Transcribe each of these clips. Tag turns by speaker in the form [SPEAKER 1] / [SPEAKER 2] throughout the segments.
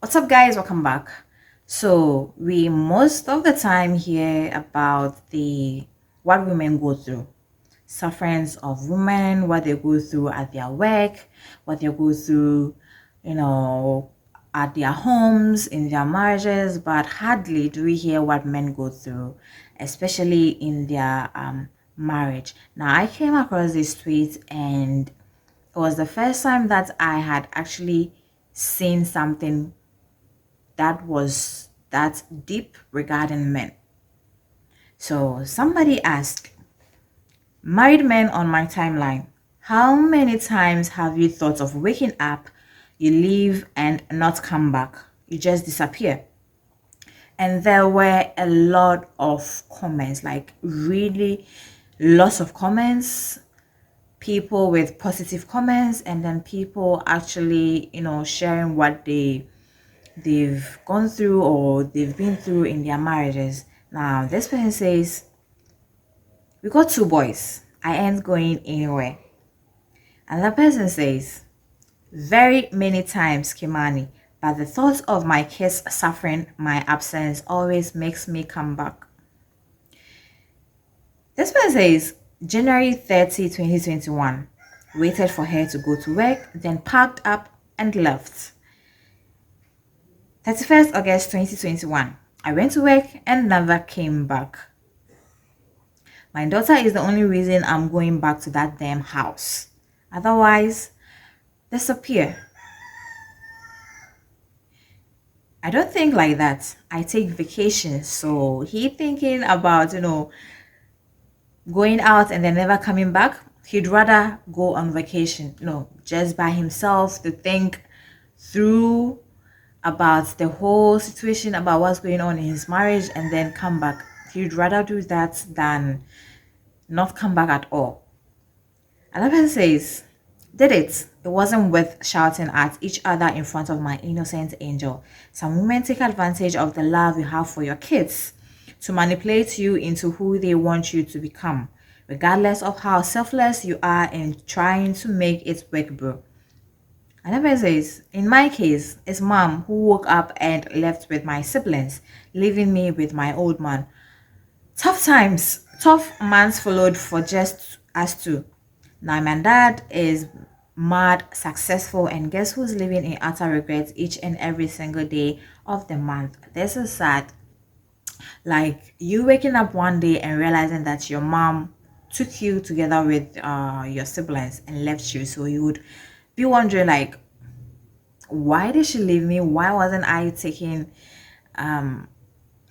[SPEAKER 1] What's up, guys? Welcome back. So we most of the time hear about the what women go through, sufferings of women, what they go through at their work, what they go through, you know, at their homes, in their marriages, but hardly do we hear what men go through, especially in their marriage. Now, I came across this tweet and it was the first time that I had actually seen something that was that deep regarding men. So somebody asked, married men on my timeline, how many times have you thought of waking up, you leave and not come back? You just disappear. And there were a lot of comments, like really lots of comments, people with positive comments, and then people actually, sharing what they've gone through or they've been through in their marriages. Now, this person says, we got two boys. I ain't going anywhere. Another person says, very many times, Kimani, but the thought of my kids suffering my absence always makes me come back. This person says, January 30, 2021, waited for her to go to work, then packed up and left. 31st August 2021, I went to work and never came back. My daughter is the only reason I'm going back to that damn house. Otherwise, disappear. I don't think like that. I take vacations. So he thinking about, going out and then never coming back. He'd rather go on vacation, just by himself to think through about the whole situation, about what's going on in his marriage, and then come back. He'd rather do that than not come back at all. Another person says, did it. It wasn't worth shouting at each other in front of my innocent angel. Some women take advantage of the love you have for your kids to manipulate you into who they want you to become, regardless of how selfless you are in trying to make it work, bro. Another says, in my case, it's mom who woke up and left with my siblings, leaving me with my old man. Tough times, tough months followed for just us two. Now my dad is mad, successful, and guess who's living in utter regret each and every single day of the month? This is sad. Like you waking up one day and realizing that your mom took you together with your siblings and left you. So you would be wondering like, why did she leave me? Why wasn't I taken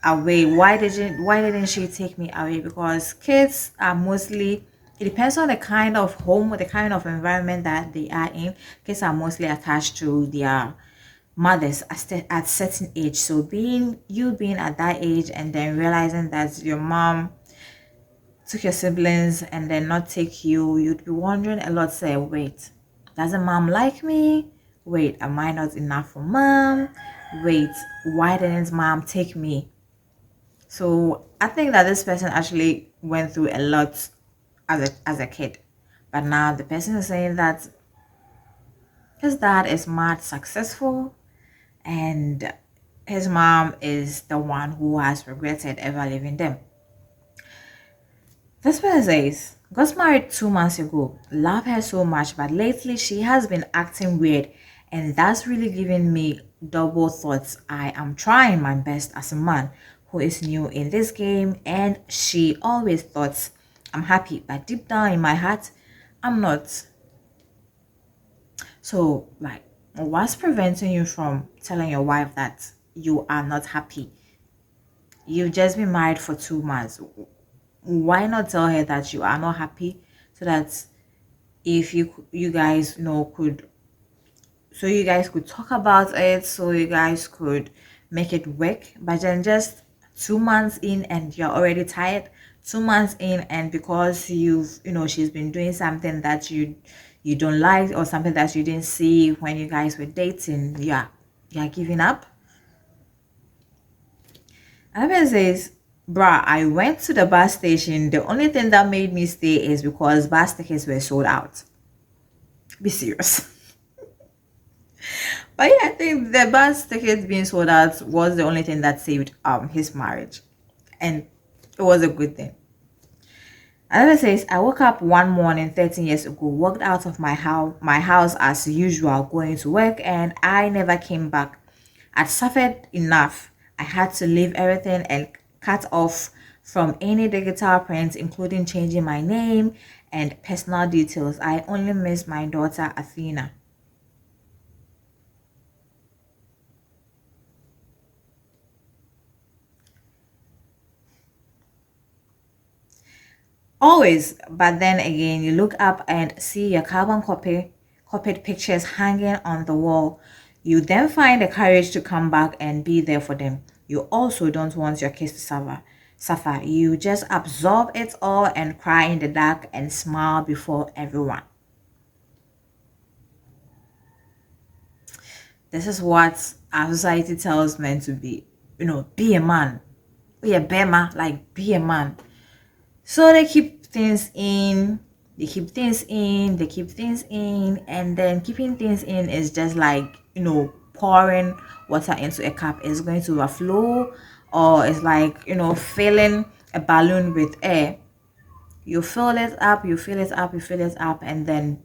[SPEAKER 1] away? Why didn't she take me away? Because kids are mostly, it depends on the kind of home or the kind of environment that they are in. Kids are mostly attached to their mothers at certain age. So being at that age and then realizing that your mom took your siblings and then not take you, you'd be wondering a lot. Say, wait, doesn't mom like me? Wait, am I not enough for mom? Wait, why didn't mom take me? So I think that this person actually went through a lot as a kid, but now the person is saying that his dad is mad successful and his mom is the one who has regretted ever leaving them. This person says, got married 2 months ago. Love her so much, but lately she has been acting weird, and that's really giving me double thoughts. I am trying my best as a man who is new in this game, and she always thought I'm happy, but deep down in my heart, I'm not. So, like, what's preventing you from telling your wife that you are not happy? You've just been married for 2 months. Why not tell her that you are not happy, so that if you guys could, so you guys could talk about it, so you guys could make it work. But then just 2 months in and you're already tired, 2 months in, and because she's been doing something that you don't like, or something that you didn't see when you guys were dating, you're giving up. Evan says, bruh, I went to the bus station. The only thing that made me stay is because bus tickets were sold out. Be serious. But yeah, I think the bus ticket being sold out was the only thing that saved his marriage, and it was a good thing. Another says, I woke up one morning 13 years ago, walked out of my house as usual, going to work, and I never came back. I'd suffered enough. I had to leave everything and cut off from any digital prints, including changing my name and personal details. I only miss my daughter Athena. Always, but then again, you look up and see your copied pictures hanging on the wall. You then find the courage to come back and be there for them. You also don't want your kids to suffer. You just absorb it all and cry in the dark and smile before everyone. This is what our society tells men to be. Be a man. Be a bema, like be a man. So they keep things in, they keep things in, and then keeping things in is just like, pouring water into a cup. It's going to overflow, or it's like, filling a balloon with air. You fill it up, you fill it up, you fill it up, and then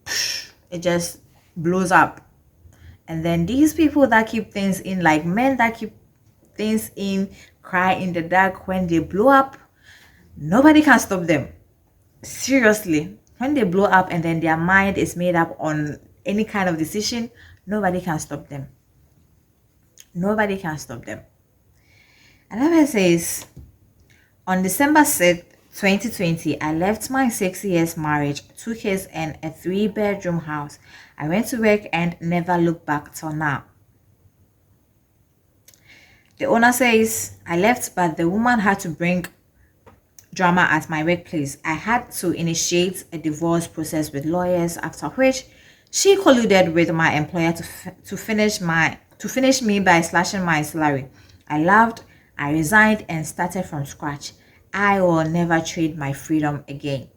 [SPEAKER 1] it just blows up. And then these people that keep things in, like men that keep things in, cry in the dark when they blow up. Nobody can stop them. Seriously, when they blow up and then their mind is made up on any kind of decision, nobody can stop them. Nobody can stop them. Another says, on December 6th, 2020, I left my 6 years marriage, 2 kids, and a 3-bedroom house. I went to work and never looked back till now. The owner says, I left, but the woman had to bring drama at my workplace. I had to initiate a divorce process with lawyers, after which she colluded with my employer to finish me by slashing my salary. I laughed, I resigned and started from scratch. I will never trade my freedom again.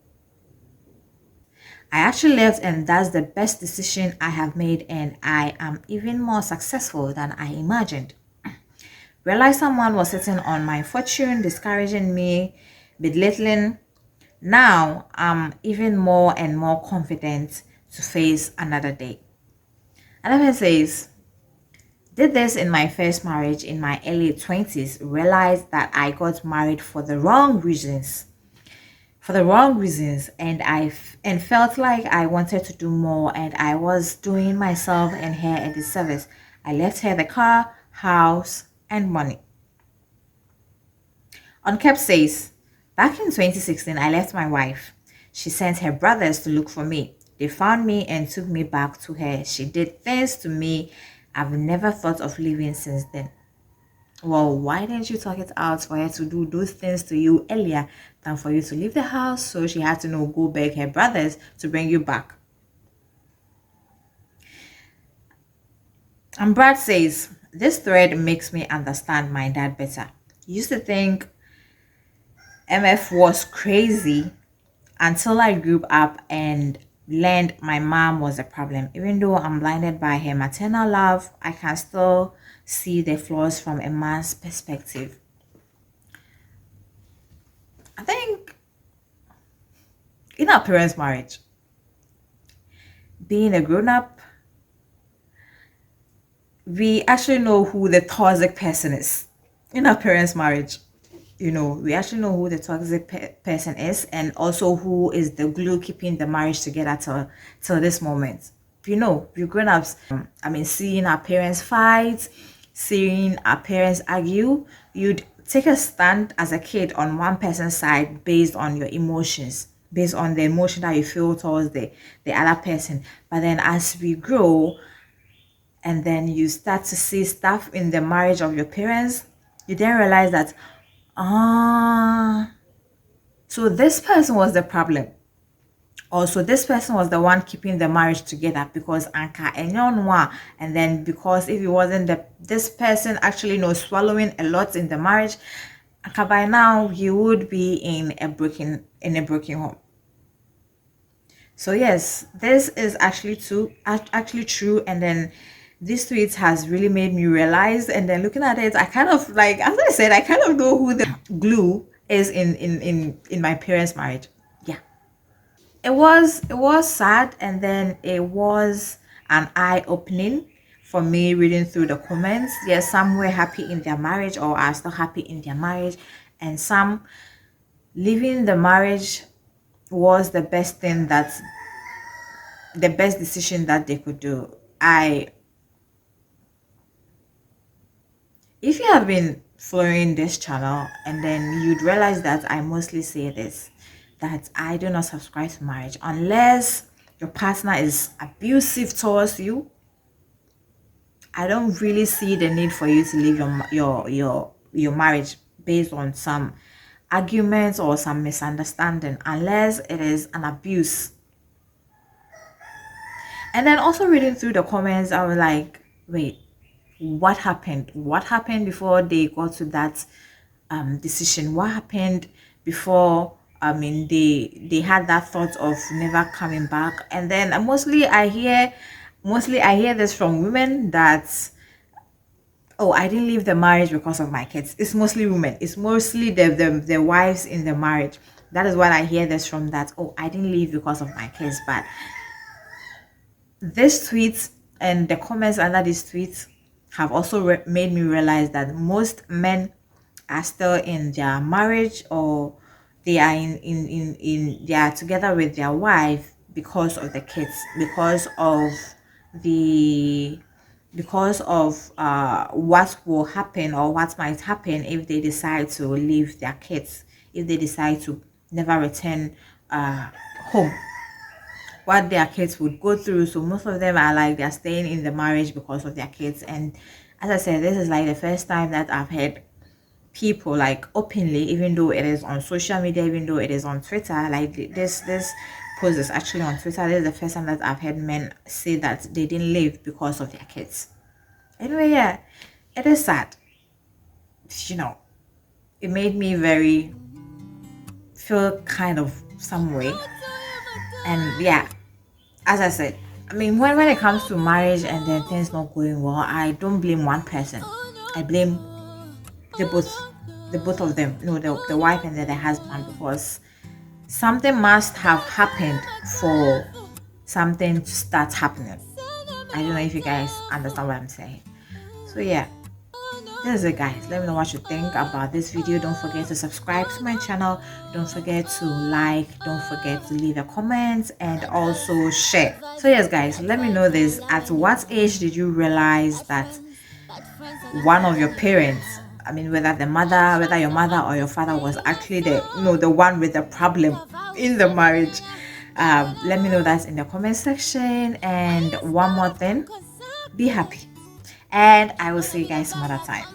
[SPEAKER 1] I actually left, and that's the best decision I have made, and I am even more successful than I imagined. Realized someone was sitting on my fortune, discouraging me, belittling. Now I'm even more and more confident to face another day. Another says, did this in my first marriage in my early 20s, realized that I got married for the wrong reasons. And felt like I wanted to do more, and I was doing myself and her a disservice. I left her the car, house, and money. Unkept says, back in 2016, I left my wife. She sent her brothers to look for me. They found me and took me back to her. She did things to me I've never thought of leaving since then. Well, why didn't you talk it out for her to do those things to you earlier than for you to leave the house? So she had to go beg her brothers to bring you back. And Brad says, this thread makes me understand my dad better. Used to think MF was crazy until I grew up and learned my mom was a problem. Even though I'm blinded by her maternal love, I can still see the flaws from a man's perspective. I think in our parents' marriage, being a grown-up, we actually know who the toxic person is. In our parents' marriage, we actually know who the toxic person is, and also who is the glue keeping the marriage together till this moment. We grown ups. Seeing our parents fight, seeing our parents argue, you'd take a stand as a kid on one person's side based on your emotions, based on the emotion that you feel towards the other person. But then as we grow, and then you start to see stuff in the marriage of your parents, you then realize that, so this person was the problem. Also, this person was the one keeping the marriage together, because anka enyon, and then because if it wasn't this person actually swallowing a lot in the marriage, anka by now you would be in a broken home. So yes, this is actually true, and then This tweet has really made me realize, and then looking at it, I kind of like, as I said, I kind of know who the glue is in my parents' marriage. Yeah, it was sad, and then it was an eye-opening for me reading through the comments. Yes, some were happy in their marriage or are still happy in their marriage, and some leaving the marriage was the best decision that they could do. I If you have been following this channel, and then you'd realize that I mostly say this, that I do not subscribe to marriage unless your partner is abusive towards you. I don't really see the need for you to leave your marriage based on some arguments or some misunderstanding, unless it is an abuse. And then also reading through the comments, I was like, wait, what happened? What happened before they got to that decision? What happened before, I mean, they had that thought of never coming back? And then mostly I hear this from women that, oh, I didn't leave the marriage because of my kids. It's mostly women. It's mostly the wives in the marriage. That is what I hear this from, that, oh, I didn't leave because of my kids. But this tweet and the comments under these tweets have also made me realize that most men are still in their marriage, or they are they are together with their wife because of the kids, the because of what will happen or what might happen if they decide to leave their kids, if they decide to never return home, what their kids would go through. So most of them are like they're staying in the marriage because of their kids. And as I said, this is like the first time that I've heard people like openly, even though it is on social media, even though it is on Twitter, like this post is actually on Twitter. This is the first time that I've heard men say that they didn't leave because of their kids. Anyway, yeah, it is sad. You know, it made me very feel kind of some way. And yeah, as I said, I mean, when it comes to marriage and then things not going well, I don't blame one person. I blame the both the both of them. No, the wife and the husband, because something must have happened for something to start happening. I don't know if you guys understand what I'm saying. So yeah, this is it, guys. Let me know what you think about this video. Don't forget to subscribe to my channel. Don't forget to like, don't forget to leave a comment, and also share. So yes, guys, let me know this. At what age did you realize that one of your parents, I mean, whether your mother or your father, was actually the one with the problem in the marriage? Let me know that in the comment section. And one more thing, be happy, and I will see you guys some other time.